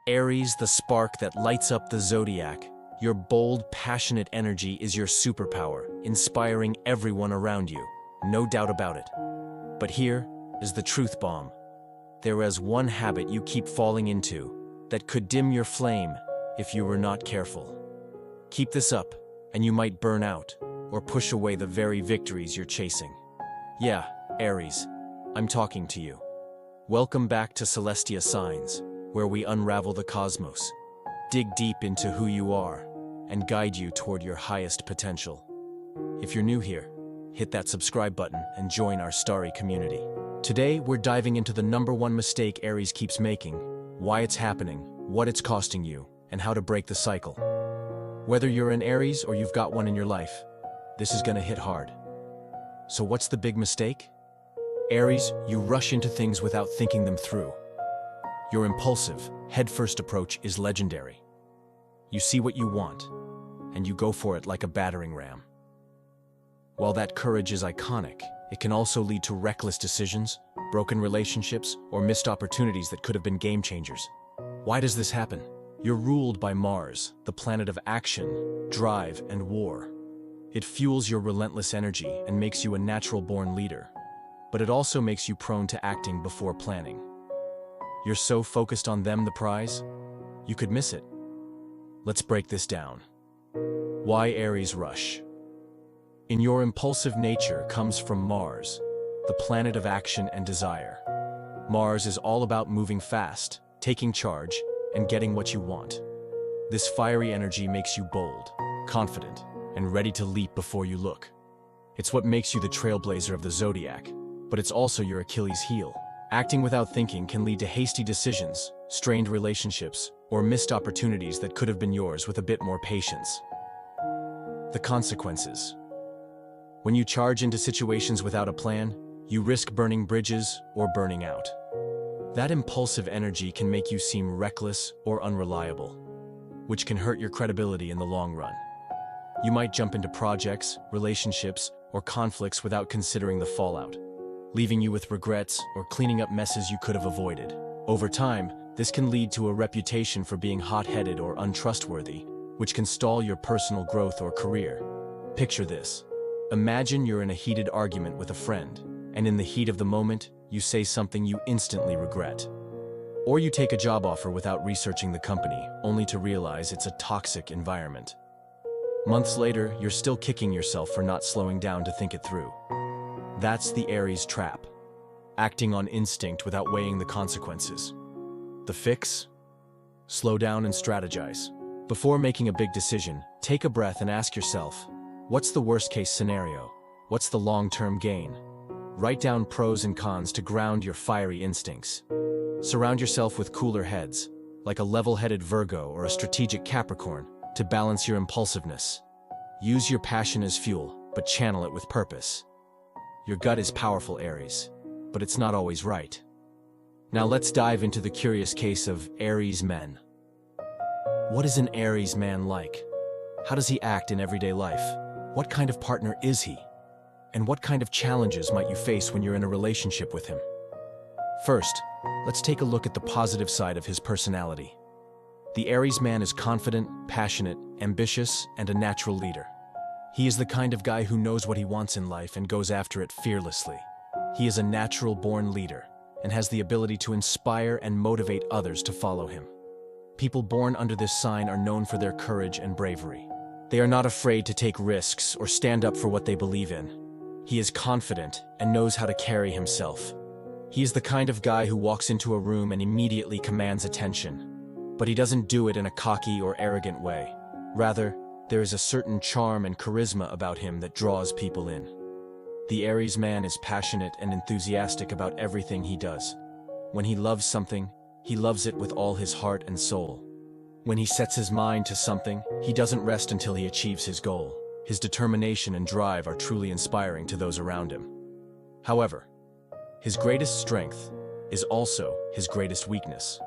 Aries, the spark that lights up the Zodiac. Your bold, passionate energy is your superpower, inspiring everyone around you. No doubt about it. But here is the truth bomb. There is one habit you keep falling into that could dim your flame if you were not careful. Keep this up, and you might burn out or push away the very victories you're chasing. Yeah, Aries, I'm talking to you. Welcome back to Celestia Signs, where we unravel the cosmos, dig deep into who you are, and guide you toward your highest potential. If you're new here, hit that subscribe button and join our starry community. Today, we're diving into the #1 mistake Aries keeps making, why it's happening, what it's costing you, and how to break the cycle. Whether you're an Aries or you've got one in your life, this is gonna hit hard. So what's the big mistake? Aries, you rush into things without thinking them through. Your impulsive, head-first approach is legendary. You see what you want, and you go for it like a battering ram. While that courage is iconic, it can also lead to reckless decisions, broken relationships, or missed opportunities that could have been game changers. Why does this happen? You're ruled by Mars, the planet of action, drive, and war. It fuels your relentless energy and makes you a natural-born leader. But it also makes you prone to acting before planning. You're so focused on them, the prize, you could miss it. Let's break this down. Why Aries rush? In your impulsive nature comes from Mars, the planet of action and desire. Mars is all about moving fast, taking charge, and getting what you want. This fiery energy makes you bold, confident, and ready to leap before you look. It's what makes you the trailblazer of the Zodiac, but it's also your Achilles heel. Acting without thinking can lead to hasty decisions, strained relationships, or missed opportunities that could have been yours with a bit more patience. The consequences. When you charge into situations without a plan, you risk burning bridges or burning out. That impulsive energy can make you seem reckless or unreliable, which can hurt your credibility in the long run. You might jump into projects, relationships, or conflicts without considering the fallout, leaving you with regrets or cleaning up messes you could have avoided. Over time, this can lead to a reputation for being hot-headed or untrustworthy, which can stall your personal growth or career. Picture this. Imagine you're in a heated argument with a friend, and in the heat of the moment, you say something you instantly regret. Or you take a job offer without researching the company, only to realize it's a toxic environment. Months later, you're still kicking yourself for not slowing down to think it through. That's the Aries trap, acting on instinct without weighing the consequences. The fix? Slow down and strategize. Before making a big decision, take a breath and ask yourself, what's the worst-case scenario? What's the long-term gain? Write down pros and cons to ground your fiery instincts. Surround yourself with cooler heads, like a level-headed Virgo or a strategic Capricorn, to balance your impulsiveness. Use your passion as fuel, but channel it with purpose. Your gut is powerful, Aries, but it's not always right. Now let's dive into the curious case of Aries men. What is an Aries man like? How does he act in everyday life? What kind of partner is he? And what kind of challenges might you face when you're in a relationship with him? First, let's take a look at the positive side of his personality. The Aries man is confident, passionate, ambitious, and a natural leader. He is the kind of guy who knows what he wants in life and goes after it fearlessly. He is a natural-born leader and has the ability to inspire and motivate others to follow him. People born under this sign are known for their courage and bravery. They are not afraid to take risks or stand up for what they believe in. He is confident and knows how to carry himself. He is the kind of guy who walks into a room and immediately commands attention. But he doesn't do it in a cocky or arrogant way. Rather, there is a certain charm and charisma about him that draws people in. The Aries man is passionate and enthusiastic about everything he does. When he loves something, he loves it with all his heart and soul. When he sets his mind to something, he doesn't rest until he achieves his goal. His determination and drive are truly inspiring to those around him. However, his greatest strength is also his greatest weakness.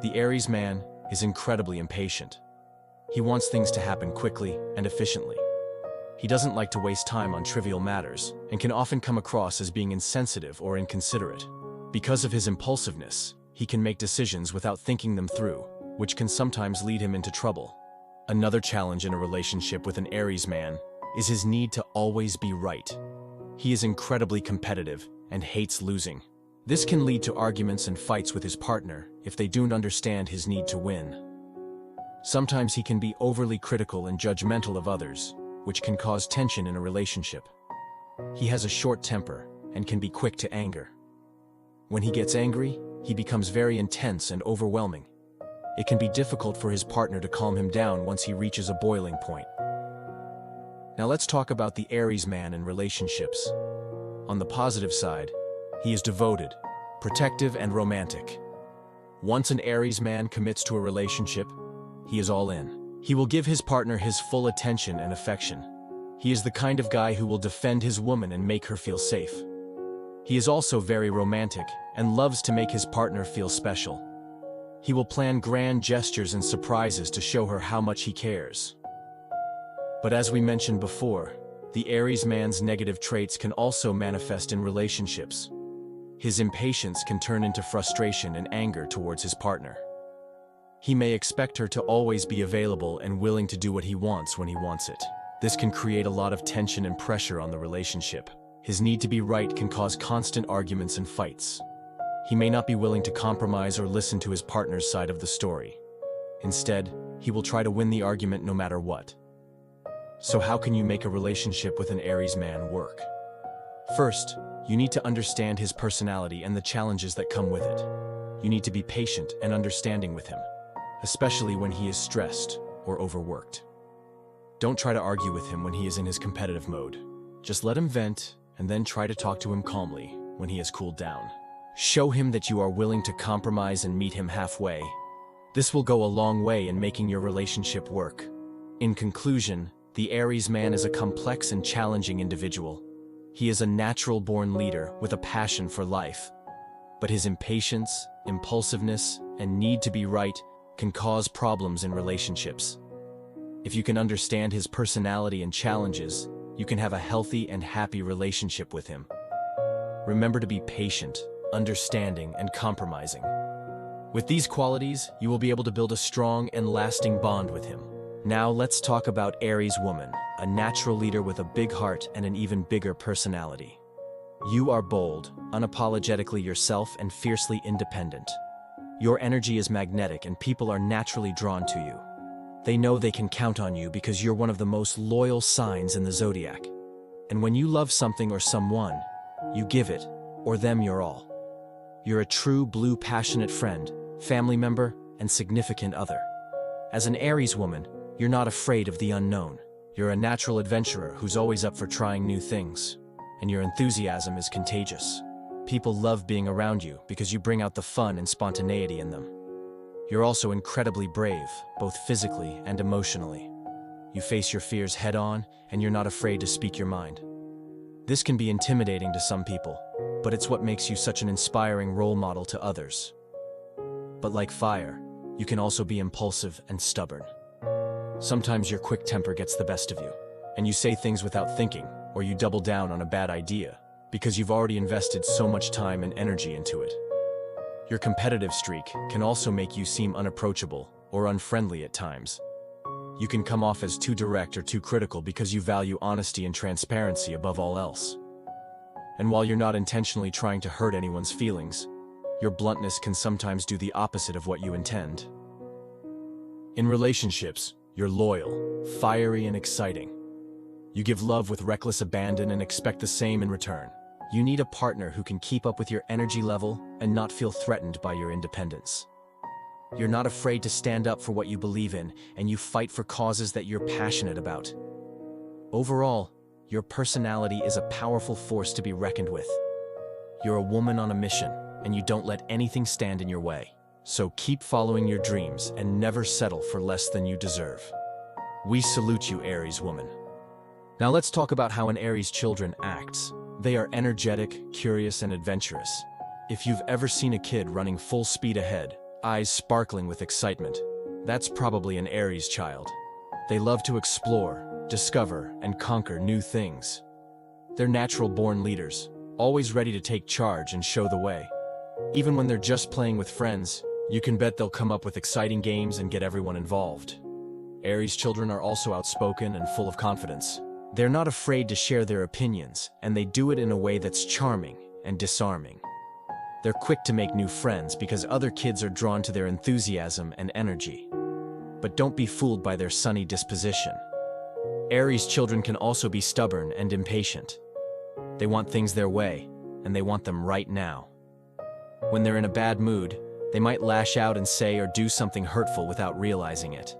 The Aries man is incredibly impatient. He wants things to happen quickly and efficiently. He doesn't like to waste time on trivial matters and can often come across as being insensitive or inconsiderate. Because of his impulsiveness, he can make decisions without thinking them through, which can sometimes lead him into trouble. Another challenge in a relationship with an Aries man is his need to always be right. He is incredibly competitive and hates losing. This can lead to arguments and fights with his partner if they don't understand his need to win. Sometimes he can be overly critical and judgmental of others, which can cause tension in a relationship. He has a short temper and can be quick to anger. When he gets angry, he becomes very intense and overwhelming. It can be difficult for his partner to calm him down once he reaches a boiling point. Now let's talk about the Aries man in relationships. On the positive side, he is devoted, protective, and romantic. Once an Aries man commits to a relationship, he is all in. He will give his partner his full attention and affection. He is the kind of guy who will defend his woman and make her feel safe. He is also very romantic and loves to make his partner feel special. He will plan grand gestures and surprises to show her how much he cares. But as we mentioned before, the Aries man's negative traits can also manifest in relationships. His impatience can turn into frustration and anger towards his partner. He may expect her to always be available and willing to do what he wants when he wants it. This can create a lot of tension and pressure on the relationship. His need to be right can cause constant arguments and fights. He may not be willing to compromise or listen to his partner's side of the story. Instead, he will try to win the argument no matter what. So how can you make a relationship with an Aries man work? First, you need to understand his personality and the challenges that come with it. You need to be patient and understanding with him, especially when he is stressed or overworked. Don't try to argue with him when he is in his competitive mode. Just let him vent and then try to talk to him calmly when he has cooled down. Show him that you are willing to compromise and meet him halfway. This will go a long way in making your relationship work. In conclusion, the Aries man is a complex and challenging individual. He is a natural-born leader with a passion for life. But his impatience, impulsiveness, and need to be right can cause problems in relationships. If you can understand his personality and challenges, you can have a healthy and happy relationship with him. Remember to be patient, understanding, and compromising. With these qualities, you will be able to build a strong and lasting bond with him. Now let's talk about Aries woman, a natural leader with a big heart and an even bigger personality. You are bold, unapologetically yourself, and fiercely independent. Your energy is magnetic and people are naturally drawn to you. They know they can count on you because you're one of the most loyal signs in the Zodiac. And when you love something or someone, you give it, or them, your all. You're a true blue passionate friend, family member, and significant other. As an Aries woman, you're not afraid of the unknown. You're a natural adventurer who's always up for trying new things. And your enthusiasm is contagious. People love being around you because you bring out the fun and spontaneity in them. You're also incredibly brave, both physically and emotionally. You face your fears head-on, and you're not afraid to speak your mind. This can be intimidating to some people, but it's what makes you such an inspiring role model to others. But like fire, you can also be impulsive and stubborn. Sometimes your quick temper gets the best of you, and you say things without thinking, or you double down on a bad idea, because you've already invested so much time and energy into it. Your competitive streak can also make you seem unapproachable or unfriendly at times. You can come off as too direct or too critical because you value honesty and transparency above all else. And while you're not intentionally trying to hurt anyone's feelings, your bluntness can sometimes do the opposite of what you intend. In relationships, you're loyal, fiery, and exciting. You give love with reckless abandon and expect the same in return. You need a partner who can keep up with your energy level and not feel threatened by your independence. You're not afraid to stand up for what you believe in, and you fight for causes that you're passionate about. Overall, your personality is a powerful force to be reckoned with. You're a woman on a mission, and you don't let anything stand in your way. So keep following your dreams and never settle for less than you deserve. We salute you, Aries woman. Now let's talk about how an Aries children acts. They are energetic, curious, and adventurous. If you've ever seen a kid running full speed ahead, eyes sparkling with excitement, that's probably an Aries child. They love to explore, discover, and conquer new things. They're natural-born leaders, always ready to take charge and show the way. Even when they're just playing with friends, You can bet they'll come up with exciting games and get everyone involved. Aries children are also outspoken and full of confidence. They're not afraid to share their opinions, and they do it in a way that's charming and disarming. They're quick to make new friends because other kids are drawn to their enthusiasm and energy. But don't be fooled by their sunny disposition. Aries children can also be stubborn and impatient. They want things their way, and they want them right now. When they're in a bad mood, they might lash out and say or do something hurtful without realizing it.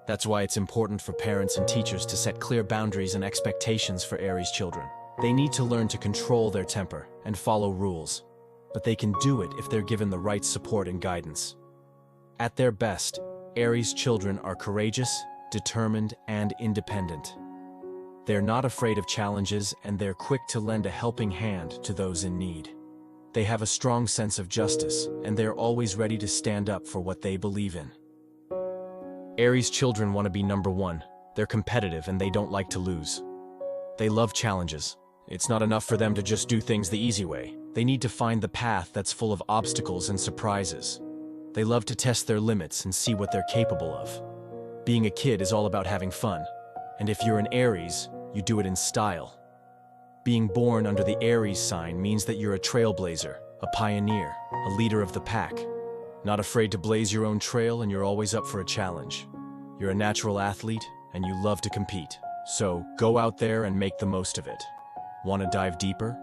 That's why it's important for parents and teachers to set clear boundaries and expectations for Aries children. They need to learn to control their temper and follow rules, but they can do it if they're given the right support and guidance. At their best, Aries children are courageous, determined, and independent. They're not afraid of challenges, and they're quick to lend a helping hand to those in need. They have a strong sense of justice, and they're always ready to stand up for what they believe in. Aries children want to be number one. They're competitive and they don't like to lose. They love challenges. It's not enough for them to just do things the easy way. They need to find the path that's full of obstacles and surprises. They love to test their limits and see what they're capable of. Being a kid is all about having fun, and if you're an Aries, you do it in style. Being born under the Aries sign means that you're a trailblazer, a pioneer, a leader of the pack. Not afraid to blaze your own trail, and you're always up for a challenge. You're a natural athlete, and you love to compete. So go out there and make the most of it. Want to dive deeper?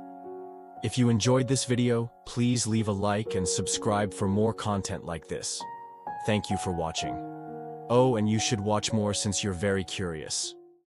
If you enjoyed this video, please leave a like and subscribe for more content like this. Thank you for watching. Oh, and you should watch more since you're very curious.